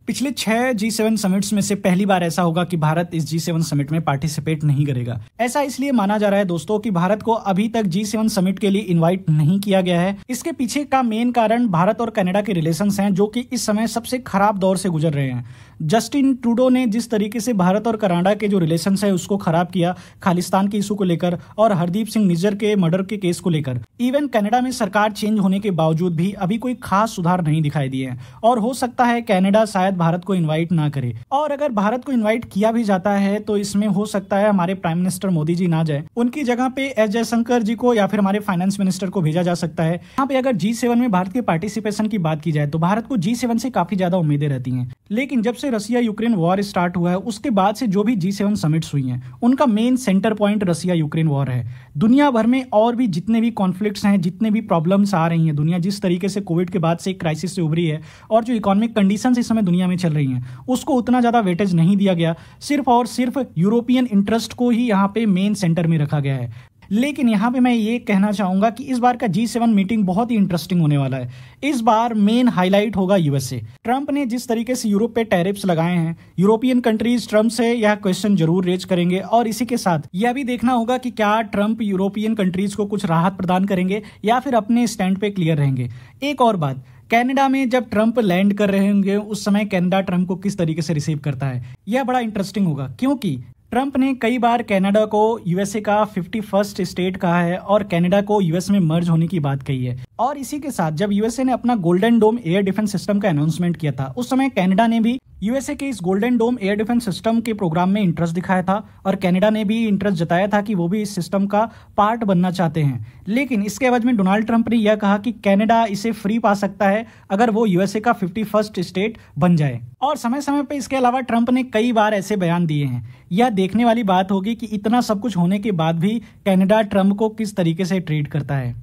पिछले 6 G7 summits में से पहली बार ऐसा होगा कि भारत इस G7 समिट में पार्टिसिपेट नहीं करेगा। ऐसा इसलिए माना जा रहा है दोस्तों कि भारत को अभी तक G7 समिट के लिए इनवाइट नहीं किया गया है। इसके पीछे का मेन कारण भारत और कनाडा के रिलेशंस हैं, जो कि इस समय सबसे खराब दौर से गुजर रहे हैं। जस्टिन ट्रूडो ने जिस तरीके से भारत और कनाडा के जो रिलेशंस है उसको खराब किया, खालिस्तान के इशू को लेकर और हरदीप सिंह निज्जर के मर्डर के केस को लेकर, इवन कनाडा में सरकार चेंज होने के बावजूद भी अभी कोई खास सुधार नहीं दिखाई दिए हैं और हो सकता है कनाडा शायद भारत को इनवाइट ना करे। और अगर भारत को इनवाइट किया भी जाता है तो इसमें हो सकता है हमारे प्राइम मिनिस्टर मोदी जी ना जाए, उनकी जगह पे एस जयशंकर जी को या फिर हमारे फाइनेंस मिनिस्टर को भेजा जा सकता है। यहाँ पे अगर G7 में भारत के पार्टिसिपेशन की बात की जाए तो भारत को G7 से काफी ज्यादा उम्मीदें रहती हैं, लेकिन जब से रसिया यूक्रेन वॉर स्टार्ट हुआ है उसके बाद से जो भी G7 समिट्स हुई हैं उनका main centre point Russia Ukraine war है। दुनिया भर में और भी जितने भी कॉन्फ्लिक्ट्स हैं, जितने भी प्रॉब्लम्स आ रही हैं, दुनिया जिस तरीके से कोविड के बाद से एक क्राइसिस से उभरी है और जो इकोनॉमिक कंडीशंस इस समय दुनिया में चल रही हैं उसको उतना ज्यादा वेटेज नहीं दिया गया, सिर्फ और सिर्फ यूरोपियन इंटरेस्ट को ही यहाँ पे मेन सेंटर में रखा गया है। लेकिन यहाँ पे मैं ये कहना चाहूंगा कि इस बार का G7 मीटिंग बहुत ही इंटरेस्टिंग होने वाला है। इस बार मेन हाईलाइट होगा यूएसए। ट्रंप ने जिस तरीके से यूरोप पे टैरिफ्स लगाए हैं, यूरोपियन कंट्रीज ट्रंप से यह क्वेश्चन जरूर रेज करेंगे और इसी के साथ यह भी देखना होगा कि क्या ट्रंप यूरोपियन कंट्रीज को कुछ राहत प्रदान करेंगे या फिर अपने स्टैंड पे क्लियर रहेंगे। एक और बात, कनाडा में जब ट्रंप लैंड कर रहे होंगे उस समय कनाडा ट्रंप को किस तरीके से रिसीव करता है, यह बड़ा इंटरेस्टिंग होगा, क्योंकि ट्रंप ने कई बार कनाडा को यूएसए का 51st स्टेट कहा है और कनाडा को यूएस में मर्ज होने की बात कही है। और इसी के साथ जब यूएसए ने अपना गोल्डन डोम एयर डिफेंस सिस्टम का अनाउंसमेंट किया था उस समय कनाडा ने भी यूएसए के इस गोल्डन डोम एयर डिफेंस सिस्टम के प्रोग्राम में इंटरेस्ट दिखाया था और कनाडा ने भी इंटरेस्ट जताया था कि वो भी इस सिस्टम का पार्ट बनना चाहते हैं। लेकिन इसके एवज में डोनाल्ड ट्रंप ने यह कहा कि कनाडा इसे फ्री पा सकता है अगर वो यूएसए का 51st स्टेट बन जाए। और समय समय पे इसके अलावा ट्रंप ने कई बार ऐसे बयान दिए हैं। यह देखने वाली बात होगी कि इतना सब कुछ होने के बाद भी कनाडा ट्रंप को किस तरीके से ट्रीट करता है।